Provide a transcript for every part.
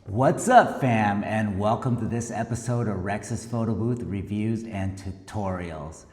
What's up, fam, and welcome to this episode of Rex's Photo Booth Reviews and Tutorials.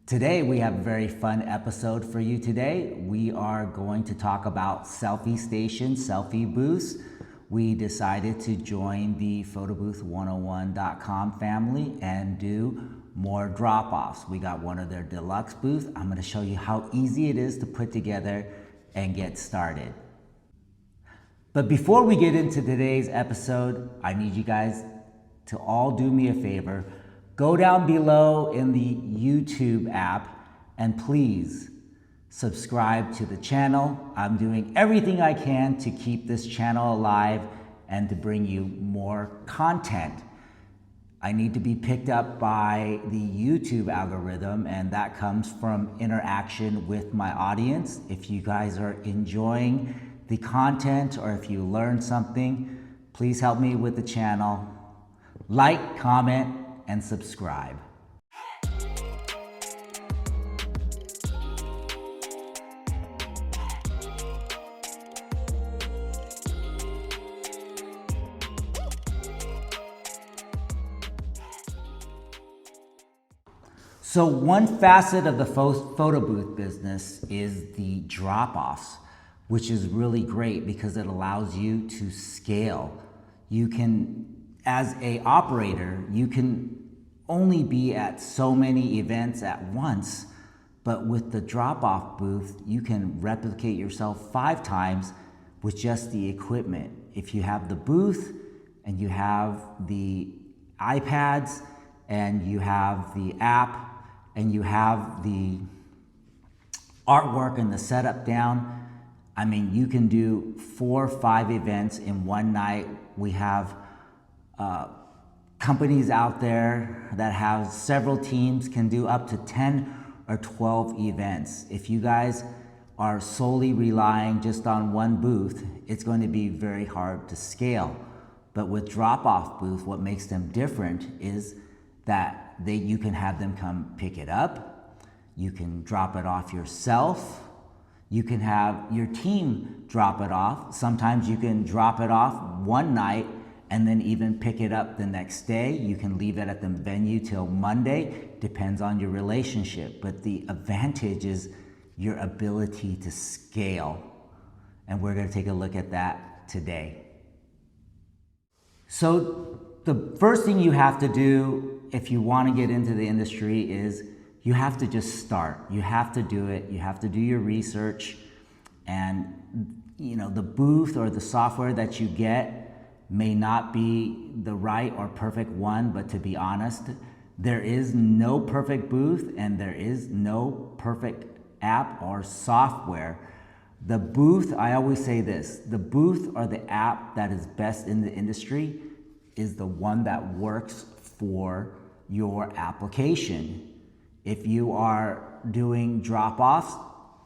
Today we have a very fun episode for you today. We are going to talk about selfie stations, selfie booths. We decided to join the photobooth101.com family and do more drop-offs. We got one of their deluxe booths. I'm going to show you how easy it is to put together and get started. But before we get into today's episode, I need you guys to all do me a favor. Go down below in the YouTube app and please subscribe to the channel. I'm doing everything I can to keep this channel alive and to bring you more content. I need to be picked up by the YouTube algorithm, and that comes from interaction with my audience. If you guys are enjoying the content or if you learn something, please help me with the channel. Like, comment, and subscribe. So one facet of the photo booth business is the drop-offs, which is really great because it allows you to scale. You can, as a operator, you can only be at so many events at once, but with the drop-off booth, you can replicate yourself 5 times with just the equipment. If you have the booth and you have the iPads and you have the app and you have the artwork and the setup down, I mean, you can do 4 or 5 events in one night. We have companies out there that have several teams, can do up to 10 or 12 events. If you guys are solely relying just on one booth, it's going to be very hard to scale. But with drop-off booths, what makes them different is that you can have them come pick it up. You can drop it off yourself. You can have your team drop it off. Sometimes you can drop it off one night and then even pick it up the next day. You can leave it at the venue till Monday, depends on your relationship. But the advantage is your ability to scale. And we're gonna take a look at that today. So the first thing you have to do if you wanna get into the industry is you have to just start. You have to do it. You have to do your research. And the booth or the software that you get may not be the right or perfect one, but to be honest, there is no perfect booth and there is no perfect app or software. The booth, I always say this, the booth or the app that is best in the industry is the one that works for your application. If you are doing drop-offs,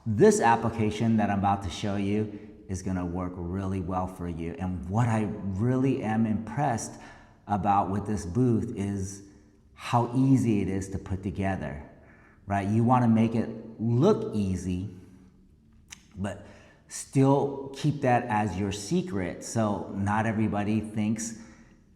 this application that I'm about to show you is gonna work really well for you. And what I really am impressed about with this booth is how easy it is to put together, right? You wanna make it look easy, but still keep that as your secret. So not everybody thinks,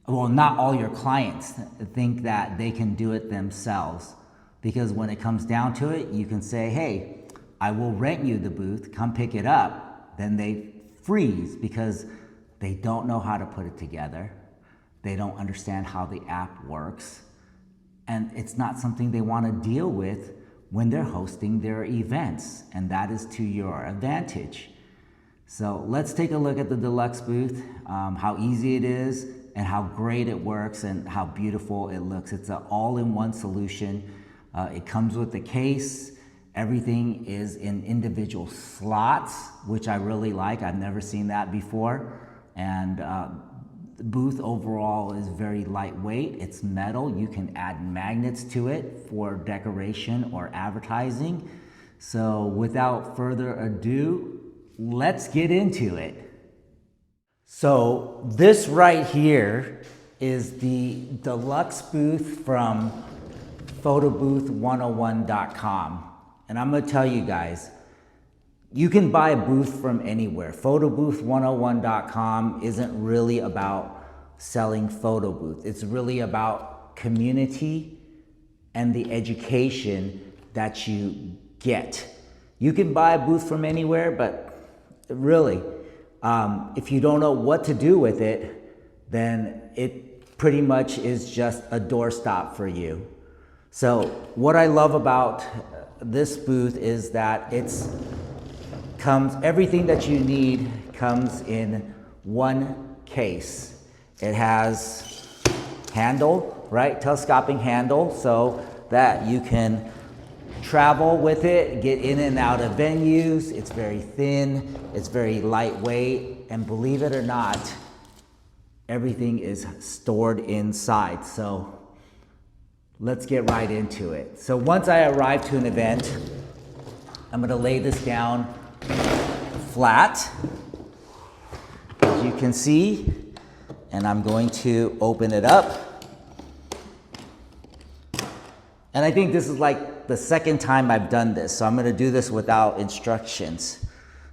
well, not all your clients think that they can do it themselves. Because when it comes down to it, you can say, hey, I will rent you the booth, come pick it up. Then they freeze because they don't know how to put it together. They don't understand how the app works. And it's not something they want to deal with when they're hosting their events. And that is to your advantage. So let's take a look at the deluxe booth, how easy it is and how great it works and how beautiful it looks. It's an all-in-one solution. It comes with the case. Everything is in individual slots, which I really like. I've never seen that before. And the booth overall is very lightweight. It's metal. You can add magnets to it for decoration or advertising. So without further ado, let's get into it. So this right here is the deluxe booth from photobooth101.com. And I'm gonna tell you guys, You can buy a booth from anywhere. photobooth101.com isn't really about selling photo booth. It's really about community and the education that you get. You can buy a booth from anywhere, but really, if you don't know what to do with it, then it pretty much is just a doorstop for you. So what I love about this booth is that everything that you need comes in one case. It has handle, right? Telescoping handle, so that you can travel with it, get in and out of venues. It's very thin, it's very lightweight, and believe it or not, everything is stored inside. So let's get right into it. So once I arrive to an event, I'm gonna lay this down flat, as you can see, and I'm going to open it up. And I think this is like the second time I've done this, so I'm gonna do this without instructions.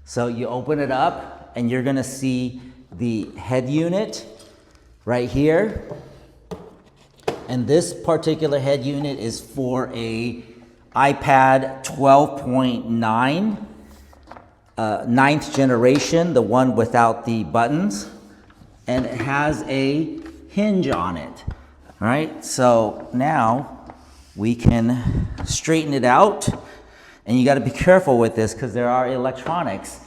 So you open it up and you're gonna see the head unit right here. And this particular head unit is for a iPad 12.9, 9th generation, the one without the buttons. And it has a hinge on it, all right? So now we can straighten it out, and you gotta be careful with this because there are electronics.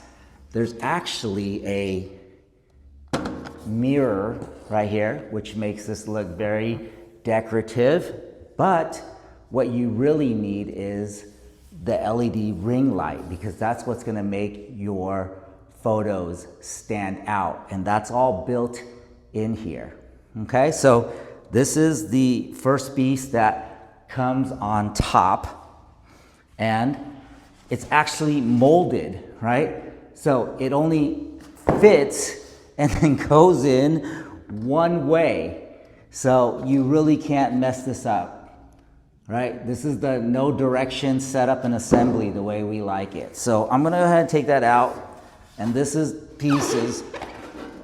There's actually a mirror right here, which makes this look very decorative, but what you really need is the LED ring light, because that's what's gonna make your photos stand out, and that's all built in here, okay? So this is the first piece that comes on top, and it's actually molded, right? So it only fits and then goes in one way. So you really can't mess this up, right? This is the no direction setup and assembly the way we like it. So I'm gonna go ahead and take that out, and this is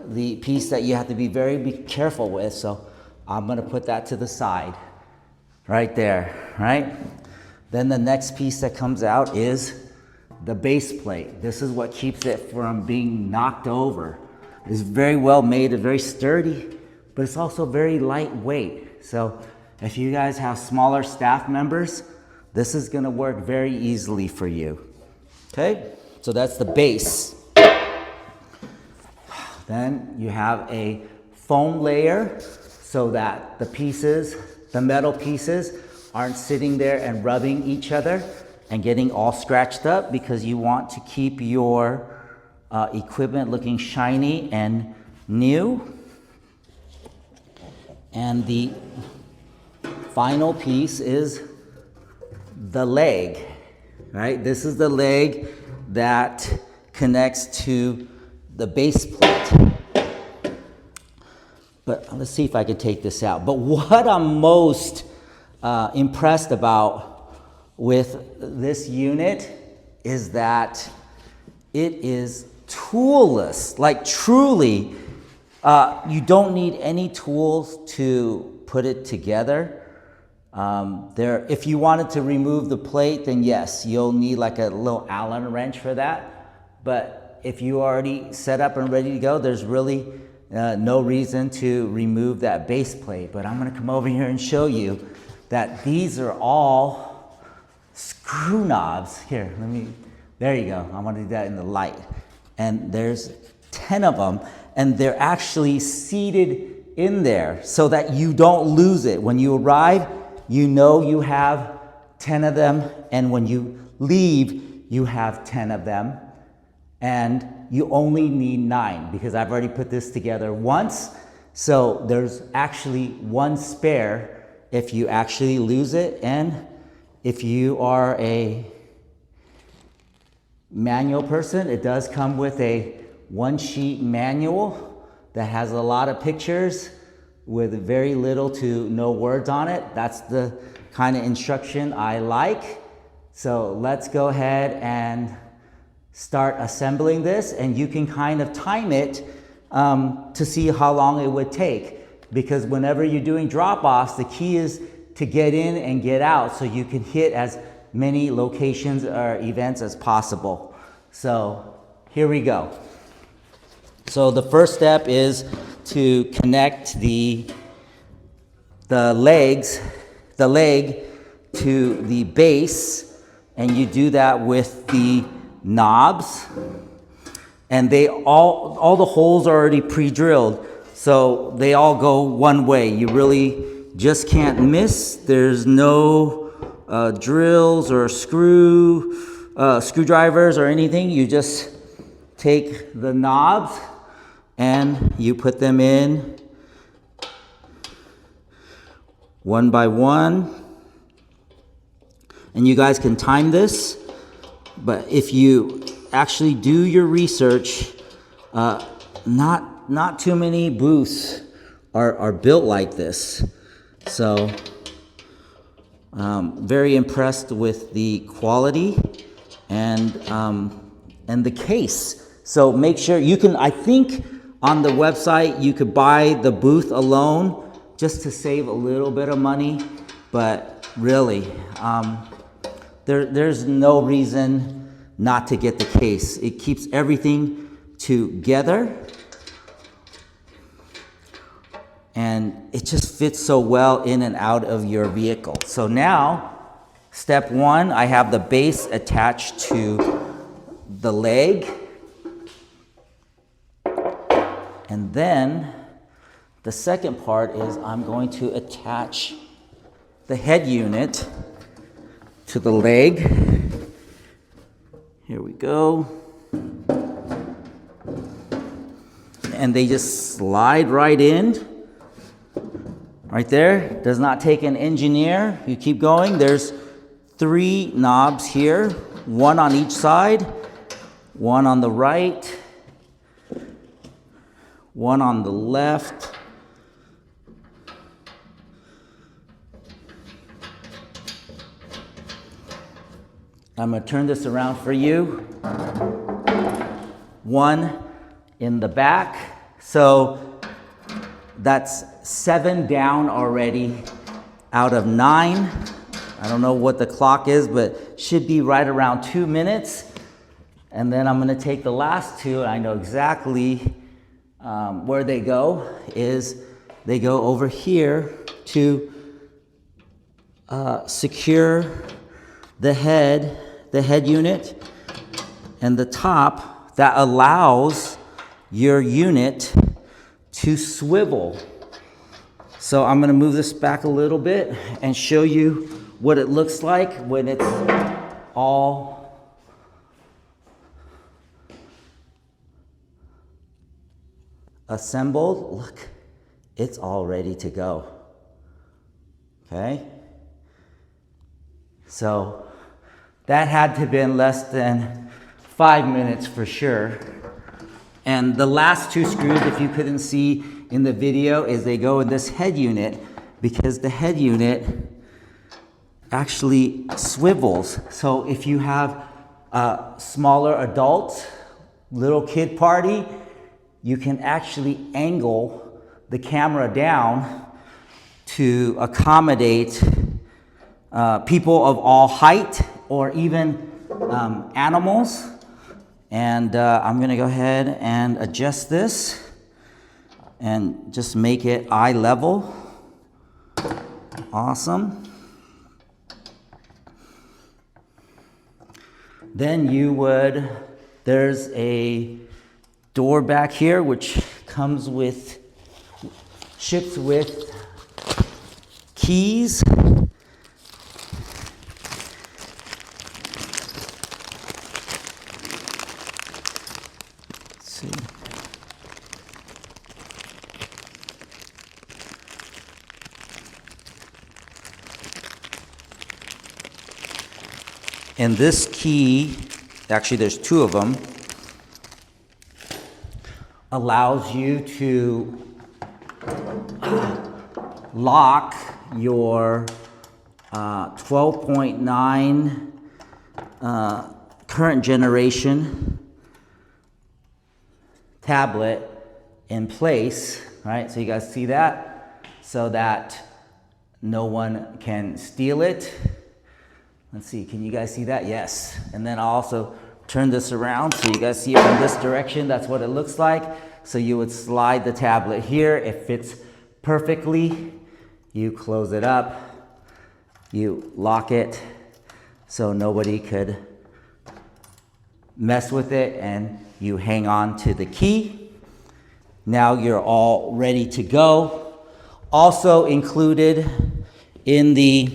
the piece that you have to be very careful with. So I'm gonna put that to the side. Right there, right? Then the next piece that comes out is the base plate. This is what keeps it from being knocked over. It's very well made, it's very sturdy, but it's also very lightweight. So if you guys have smaller staff members, this is gonna work very easily for you. Okay, so that's the base. Then you have a foam layer so that the metal pieces aren't sitting there and rubbing each other and getting all scratched up, because you want to keep your equipment looking shiny and new. And the final piece is the leg, right? This is the leg that connects to the base plate. But let's see if I can take this out. But what I'm most impressed about with this unit is that it is toolless. Like truly, you don't need any tools to put it together. If you wanted to remove the plate, then yes, you'll need like a little Allen wrench for that. But if you already set up and ready to go, there's really no reason to remove that base plate. But I'm gonna come over here and show you that these are all screw knobs. Here, there you go. I wanna do that in the light. And there's 10 of them, and they're actually seated in there so that you don't lose it. When you arrive, you know you have 10 of them, and when you leave, you have 10 of them. And you only need 9, because I've already put this together once. So there's actually one spare if you actually lose it. And if you are a manual person, it does come with a one-sheet manual that has a lot of pictures with very little to no words on it. That's the kind of instruction I like. So let's go ahead and start assembling this, and you can kind of time it to see how long it would take. because whenever you're doing drop-offs, the key is to get in and get out so you can hit as many locations or events as possible. So here we go. So the first step is to connect the leg to the base, and you do that with the knobs, and all the holes are already pre-drilled, so they all go one way. You really just can't miss. There's no drills or screwdrivers or anything. You just take the knobs and you put them in one by one. And you guys can time this, but if you actually do your research, not too many booths are built like this. So very impressed with the quality and the case. So make sure you can, I think on the website you could buy the booth alone just to save a little bit of money, but really there's no reason not to get the case. It keeps everything together, and it just fits so well in and out of your vehicle. So now, step one, I have the base attached to the leg, and then the second part is I'm going to attach the head unit to the leg. Here we go. And they just slide right in. Right there. Does not take an engineer. You keep going. There's 3 knobs here, one on each side, one on the right, one on the left. I'm going to turn this around for you. One in the back. So that's 7 down already out of 9. I don't know what the clock is, but should be right around 2 minutes. And then I'm going to take the last 2, and I know exactly where they go. They go over here to secure the head unit and the top that allows your unit to swivel. So I'm going to move this back a little bit and show you what it looks like when it's all assembled. Look, it's all ready to go. Okay? So that had to have been less than 5 minutes for sure. And the last 2 screws, if you couldn't see in the video, is they go in this head unit, because the head unit actually swivels. So if you have a smaller adult, little kid party, you can actually angle the camera down to accommodate people of all height, or even animals. And I'm going to go ahead and adjust this and just make it eye level. Awesome. Then there's a door back here which ships with keys. And this key, actually there's 2 of them, allows you to lock your 12.9 current generation tablet in place, right? So you guys see that? so that no one can steal it. Let's see, can you guys see that? Yes. And then I'll also turn this around so you guys see it from this direction. That's what it looks like. So you would slide the tablet here. It fits perfectly. You close it up. You lock it so nobody could mess with it, and you hang on to the key. Now you're all ready to go. Also included in the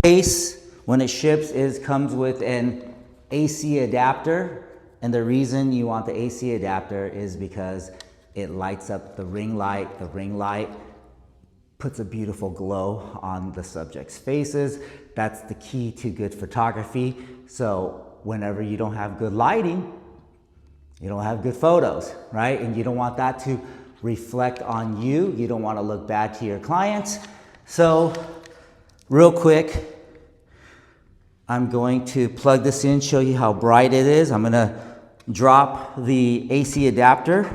case when it ships comes with an AC adapter, and the reason you want the AC adapter is because it lights up the ring light. The ring light puts a beautiful glow on the subject's faces. That's the key to good photography. So whenever you don't have good lighting, you don't have good photos, right? And you don't want that to reflect on you. You don't want to look bad to your clients. So real quick, I'm going to plug this in, show you how bright it is. I'm going to drop the AC adapter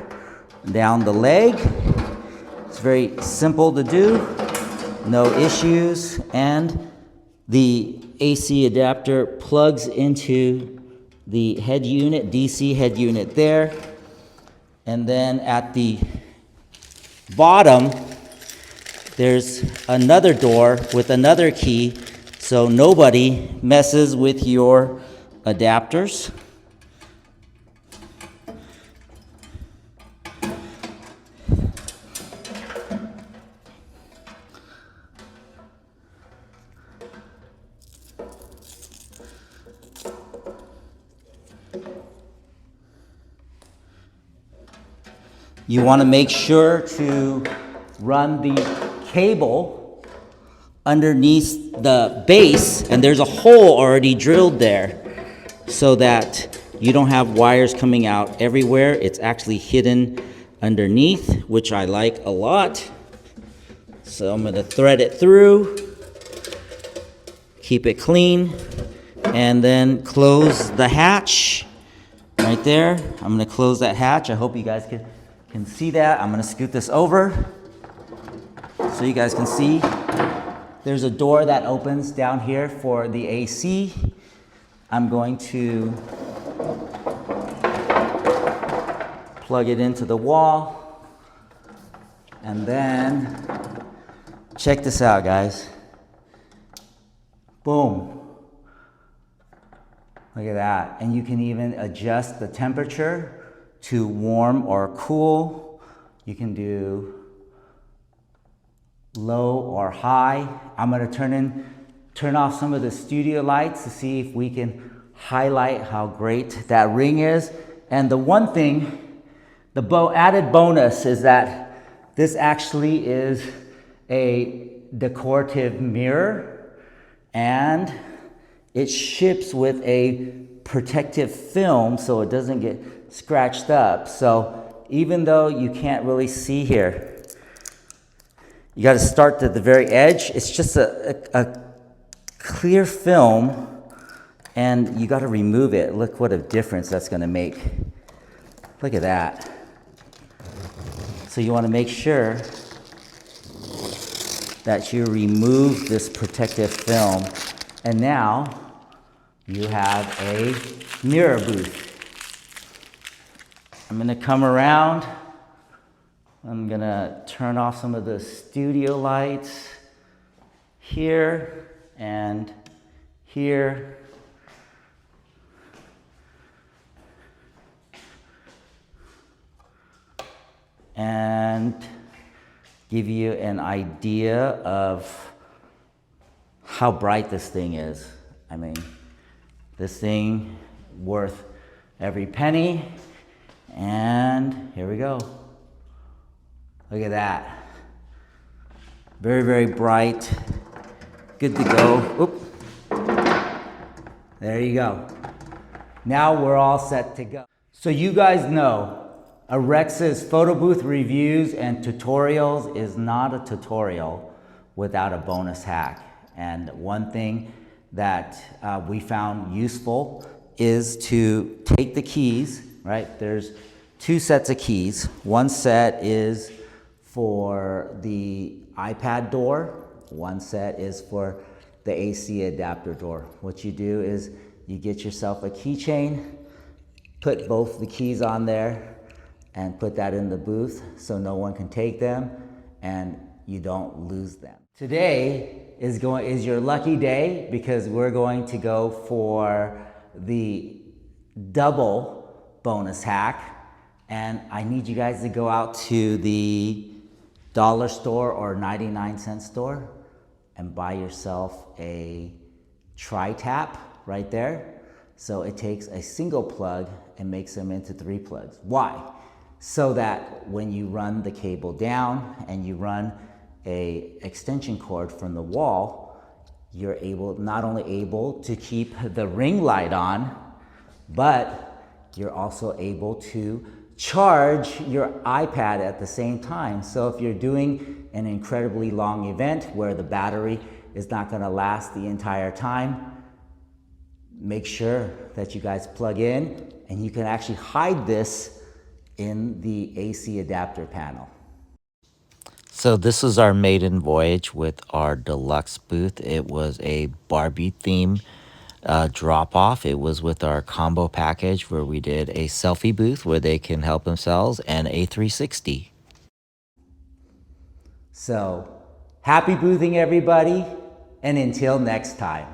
down the leg. It's very simple to do, no issues, and the AC adapter plugs into the head unit, DC head unit there, and then at the bottom there's another door with another key so nobody messes with your adapters. You want to make sure to run the cable underneath the base, and there's a hole already drilled there so that you don't have wires coming out everywhere. It's actually hidden underneath, which I like a lot. So I'm going to thread it through, keep it clean, and then close the hatch right there. I'm going to close that hatch. I hope you guys can see that. I'm going to scoot this over so you guys can see. There's a door that opens down here for the AC. I'm going to plug it into the wall, and then check this out, guys. Boom. Look at that. And you can even adjust the temperature to warm or cool. You can do low or high. I'm going to turn off some of the studio lights to see if we can highlight how great that ring is. And the one thing, the added bonus is that this actually is a decorative mirror, and it ships with a protective film so it doesn't get scratched up. So even though you can't really see here, you got to start at the very edge. It's just a clear film, and you got to remove it. Look what a difference that's going to make. Look at that. So you want to make sure that you remove this protective film, and now you have a mirror booth. I'm going to come around. I'm going to turn off some of the studio lights here and here. And give you an idea of how bright this thing is. I mean, this thing worth every penny. And here we go. Look at that. Very, very bright. Good to go. Oop. There you go. Now we're all set to go. So you guys know, Arex's photo booth reviews and tutorials is not a tutorial without a bonus hack. And one thing that we found useful is to take the keys, right? There's two sets of keys. One set is for the iPad door. One set is for the AC adapter door. What you do is you get yourself a keychain, put both the keys on there, and put that in the booth so no one can take them and you don't lose them. Today is your lucky day because we're going to go for the double bonus hack, and I need you guys to go out to the dollar store or 99-cent store and buy yourself a tri-tap right there. So it takes a single plug and makes them into 3 plugs. Why? So that when you run the cable down and you run a extension cord from the wall, you're not only able to keep the ring light on, but you're also able to charge your iPad at the same time. So if you're doing an incredibly long event where the battery is not going to last the entire time, make sure that you guys plug in, and you can actually hide this in the AC adapter panel. So this is our maiden voyage with our Deluxe Booth. It was a Barbie theme drop-off. It was with our combo package where we did a selfie booth where they can help themselves and a 360. So happy boothing, everybody, and until next time.